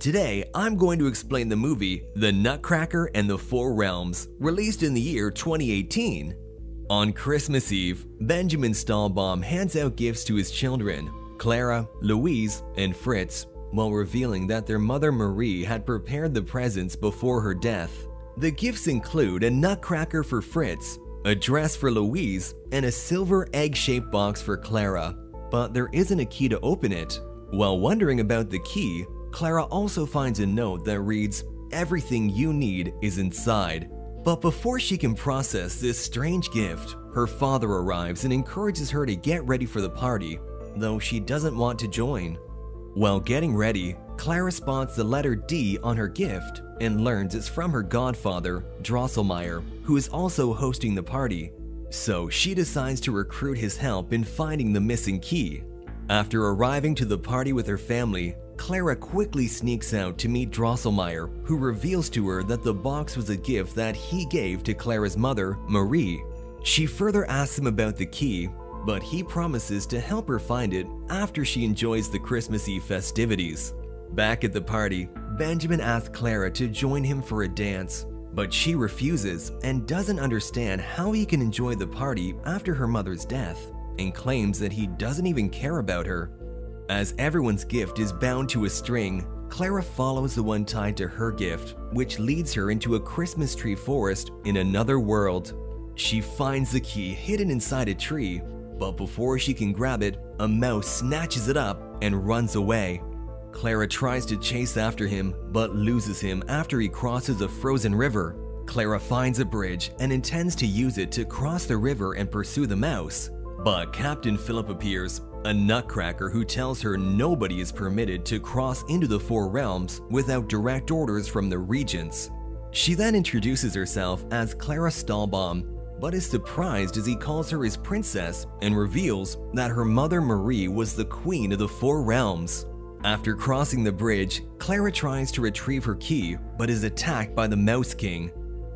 Today, I'm going to explain the movie The Nutcracker and the Four Realms, released in the year 2018. On Christmas Eve, Benjamin Stahlbaum hands out gifts to his children, Clara, Louise, and Fritz, while revealing that their mother Marie had prepared the presents before her death. The gifts include a nutcracker for Fritz, a dress for Louise, and a silver egg-shaped box for Clara. But there isn't a key to open it. While wondering about the key, Clara also finds a note that reads, "Everything you need is inside." But before she can process this strange gift, her father arrives and encourages her to get ready for the party, though she doesn't want to join. While getting ready, Clara spots the letter D on her gift and learns it's from her godfather, Drosselmeyer, who is also hosting the party. So she decides to recruit his help in finding the missing key. After arriving to the party with her family, Clara quickly sneaks out to meet Drosselmeyer, who reveals to her that the box was a gift that he gave to Clara's mother, Marie. She further asks him about the key, but he promises to help her find it after she enjoys the Christmas Eve festivities. Back at the party, Benjamin asks Clara to join him for a dance, but she refuses and doesn't understand how he can enjoy the party after her mother's death, and claims that he doesn't even care about her. As everyone's gift is bound to a string, Clara follows the one tied to her gift, which leads her into a Christmas tree forest in another world. She finds the key hidden inside a tree, but before she can grab it, a mouse snatches it up and runs away. Clara tries to chase after him, but loses him after he crosses a frozen river. Clara finds a bridge and intends to use it to cross the river and pursue the mouse. But Captain Philip appears, a nutcracker who tells her nobody is permitted to cross into the Four Realms without direct orders from the regents. She then introduces herself as Clara Stahlbaum, but is surprised as he calls her his princess and reveals that her mother Marie was the queen of the Four Realms. After crossing the bridge, Clara tries to retrieve her key but is attacked by the Mouse King.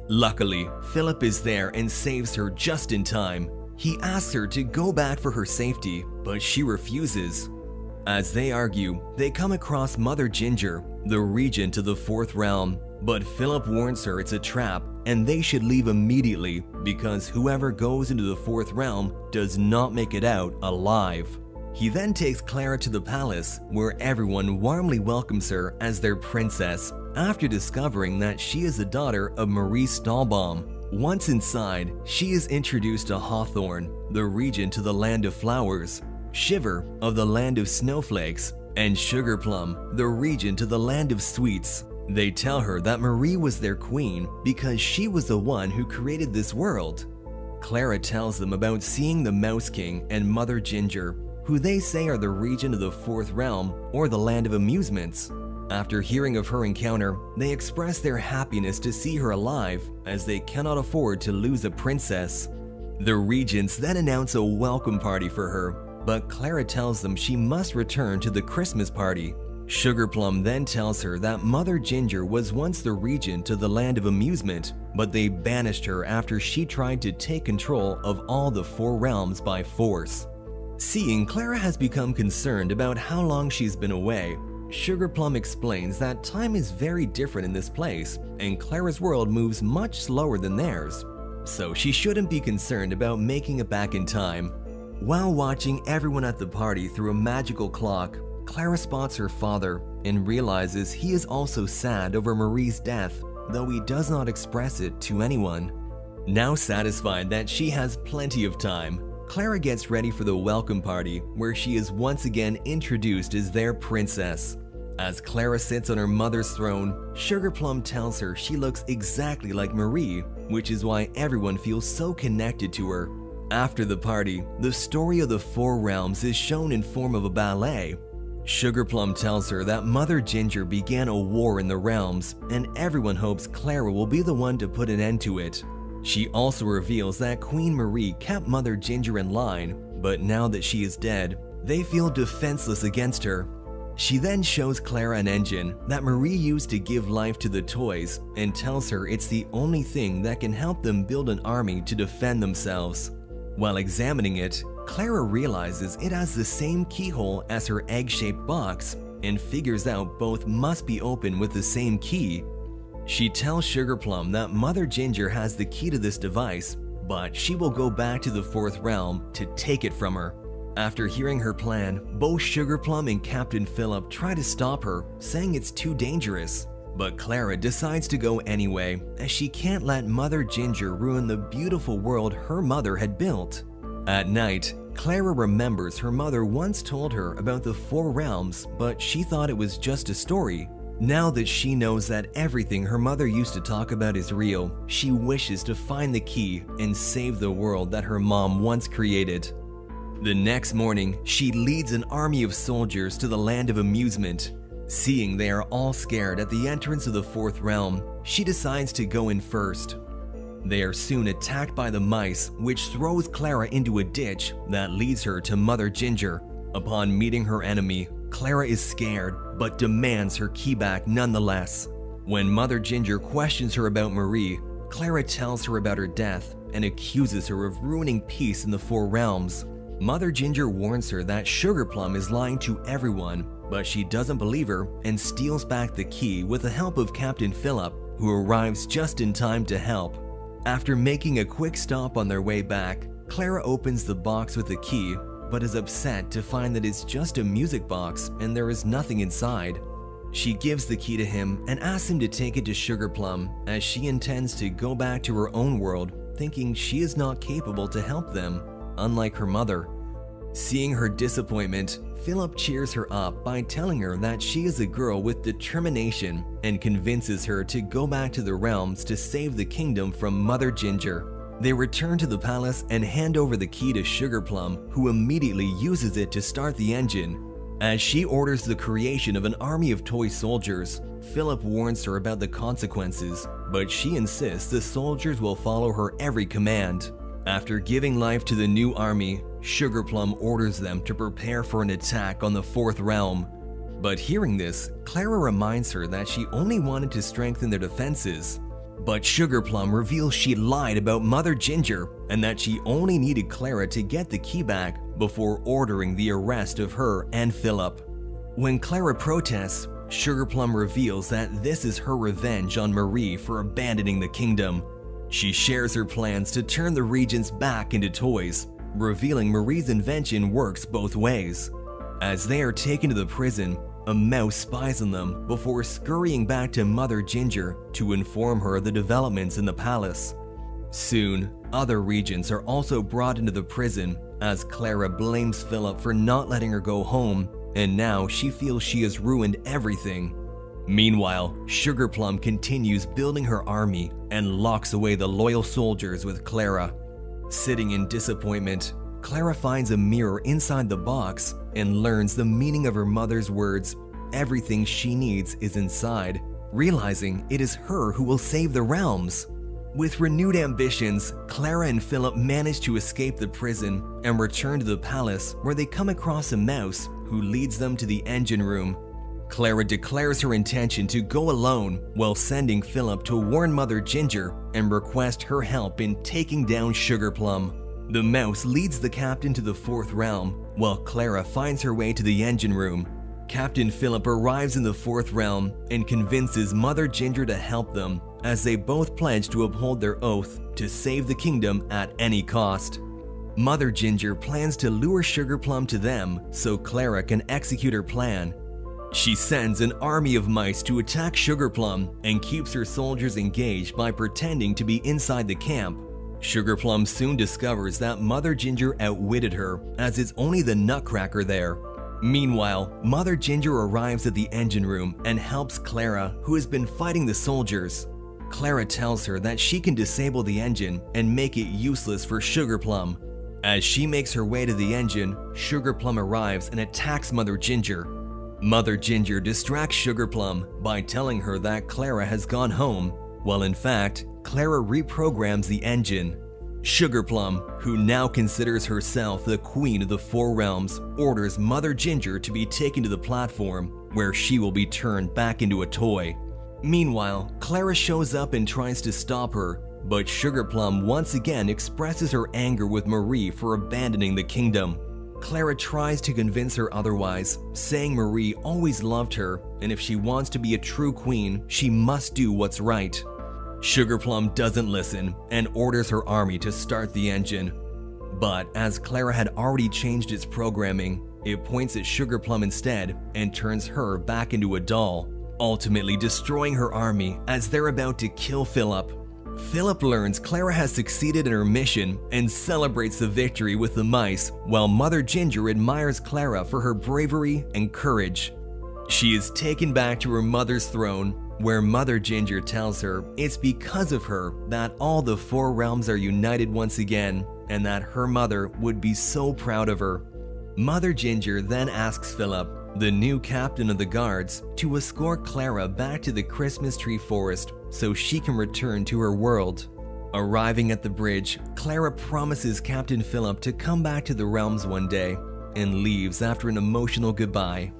Luckily, Philip is there and saves her just in time. He asks her to go back for her safety, but she refuses. As they argue, they come across Mother Ginger, the regent of the Fourth Realm, but Philip warns her it's a trap and they should leave immediately because whoever goes into the Fourth Realm does not make it out alive. He then takes Clara to the palace, where everyone warmly welcomes her as their princess after discovering that she is the daughter of Marie Stahlbaum. Once inside, she is introduced to Hawthorne, the regent to the land of flowers, Shiver of the land of snowflakes, and Sugarplum, the regent to the land of sweets. They tell her that Marie was their queen because she was the one who created this world. Clara tells them about seeing the Mouse King and Mother Ginger, who they say are the regent of the Fourth Realm or the land of amusements. After hearing of her encounter, they express their happiness to see her alive, as they cannot afford to lose a princess. The regents then announce a welcome party for her, but Clara tells them she must return to the Christmas party. Sugarplum then tells her that Mother Ginger was once the regent of the land of amusement, but they banished her after she tried to take control of all the Four Realms by force. Seeing Clara has become concerned about how long she's been away, Sugarplum explains that time is very different in this place, and Clara's world moves much slower than theirs, so she shouldn't be concerned about making it back in time. While watching everyone at the party through a magical clock, Clara spots her father and realizes he is also sad over Marie's death, though he does not express it to anyone. Now satisfied that she has plenty of time, Clara gets ready for the welcome party, where she is once again introduced as their princess. As Clara sits on her mother's throne, Sugarplum tells her she looks exactly like Marie, which is why everyone feels so connected to her. After the party, the story of the Four Realms is shown in form of a ballet. Sugarplum tells her that Mother Ginger began a war in the realms, and everyone hopes Clara will be the one to put an end to it. She also reveals that Queen Marie kept Mother Ginger in line, but now that she is dead, they feel defenseless against her. She then shows Clara an engine that Marie used to give life to the toys and tells her it's the only thing that can help them build an army to defend themselves. While examining it, Clara realizes it has the same keyhole as her egg-shaped box, and figures out both must be open with the same key. She tells Sugar Plum that Mother Ginger has the key to this device, but she will go back to the fourth realm to take it from her. After hearing her plan, both Sugar Plum and Captain Philip try to stop her, saying it's too dangerous. But Clara decides to go anyway, as she can't let Mother Ginger ruin the beautiful world her mother had built. At night, Clara remembers her mother once told her about the four realms, but she thought it was just a story. Now that she knows that everything her mother used to talk about is real, she wishes to find the key and save the world that her mom once created. The next morning, she leads an army of soldiers to the land of amusement. Seeing they are all scared at the entrance of the fourth realm, she decides to go in first. They are soon attacked by the mice, which throws Clara into a ditch that leads her to Mother Ginger. Upon meeting her enemy, Clara is scared, but demands her key back nonetheless. When Mother Ginger questions her about Marie, Clara tells her about her death and accuses her of ruining peace in the four realms. Mother Ginger warns her that Sugar Plum is lying to everyone, but she doesn't believe her and steals back the key with the help of Captain Philip, who arrives just in time to help. After making a quick stop on their way back, Clara opens the box with the key, but is upset to find that it's just a music box and there is nothing inside. She gives the key to him and asks him to take it to Sugar Plum, as she intends to go back to her own world, thinking she is not capable to help them, unlike her mother. Seeing her disappointment, Philip cheers her up by telling her that she is a girl with determination and convinces her to go back to the realms to save the kingdom from Mother Ginger. They return to the palace and hand over the key to Sugar Plum, who immediately uses it to start the engine. As she orders the creation of an army of toy soldiers, Philip warns her about the consequences, but she insists the soldiers will follow her every command. After giving life to the new army, Sugar Plum orders them to prepare for an attack on the fourth realm. But hearing this, Clara reminds her that she only wanted to strengthen their defenses. But Sugar Plum reveals she lied about Mother Ginger and that she only needed Clara to get the key back before ordering the arrest of her and Philip. When Clara protests, Sugar Plum reveals that this is her revenge on Marie for abandoning the kingdom. She shares her plans to turn the regents back into toys, revealing Marie's invention works both ways. As they are taken to the prison, a mouse spies on them before scurrying back to Mother Ginger to inform her of the developments in the palace. Soon, other regents are also brought into the prison as Clara blames Philip for not letting her go home, and now she feels she has ruined everything. Meanwhile, Sugar Plum continues building her army and locks away the loyal soldiers with Clara. Sitting in disappointment, Clara finds a mirror inside the box and learns the meaning of her mother's words. Everything she needs is inside, realizing it is her who will save the realms. With renewed ambitions, Clara and Philip manage to escape the prison and return to the palace, where they come across a mouse who leads them to the engine room. Clara declares her intention to go alone while sending Philip to warn Mother Ginger and request her help in taking down Sugar Plum. The mouse leads the captain to the fourth realm, while Clara finds her way to the engine room. Captain Philip arrives in the fourth realm and convinces Mother Ginger to help them, as they both pledge to uphold their oath to save the kingdom at any cost. Mother Ginger plans to lure Sugar Plum to them so Clara can execute her plan. She sends an army of mice to attack Sugar Plum and keeps her soldiers engaged by pretending to be inside the camp. Sugar Plum soon discovers that Mother Ginger outwitted her, as it's only the Nutcracker there. Meanwhile, Mother Ginger arrives at the engine room and helps Clara, who has been fighting the soldiers. Clara tells her that she can disable the engine and make it useless for Sugar Plum. As she makes her way to the engine, Sugar Plum arrives and attacks Mother Ginger. Mother Ginger distracts Sugar Plum by telling her that Clara has gone home, while in fact, Clara reprograms the engine. Sugar Plum, who now considers herself the queen of the four realms, orders Mother Ginger to be taken to the platform, where she will be turned back into a toy. Meanwhile, Clara shows up and tries to stop her, but Sugar Plum once again expresses her anger with Marie for abandoning the kingdom. Clara tries to convince her otherwise, saying Marie always loved her, and if she wants to be a true queen, she must do what's right. Sugar Plum doesn't listen and orders her army to start the engine. But as Clara had already changed its programming, it points at Sugar Plum instead and turns her back into a doll, ultimately destroying her army as they're about to kill Philip. Philip learns Clara has succeeded in her mission and celebrates the victory with the mice, while Mother Ginger admires Clara for her bravery and courage. She is taken back to her mother's throne, where Mother Ginger tells her it's because of her that all the 4 realms are united once again, and that her mother would be so proud of her. Mother Ginger then asks Philip, the new captain of the guards, to escort Clara back to the Christmas tree forest so she can return to her world. Arriving at the bridge, Clara promises Captain Philip to come back to the realms one day and leaves after an emotional goodbye.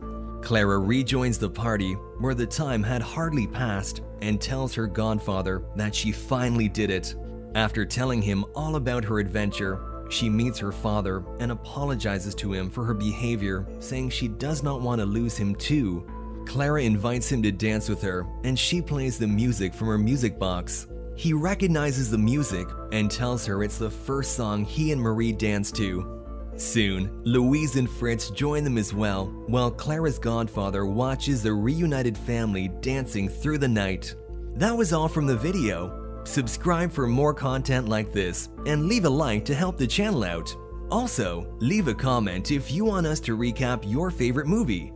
Clara rejoins the party, where the time had hardly passed, and tells her godfather that she finally did it. After telling him all about her adventure, she meets her father and apologizes to him for her behavior, saying she does not want to lose him too. Clara invites him to dance with her, and she plays the music from her music box. He recognizes the music and tells her it's the first song he and Marie danced to. Soon, Louise and Fritz join them as well, while Clara's godfather watches the reunited family dancing through the night. That was all from the video. Subscribe for more content like this, and leave a like to help the channel out. Also, leave a comment if you want us to recap your favorite movie.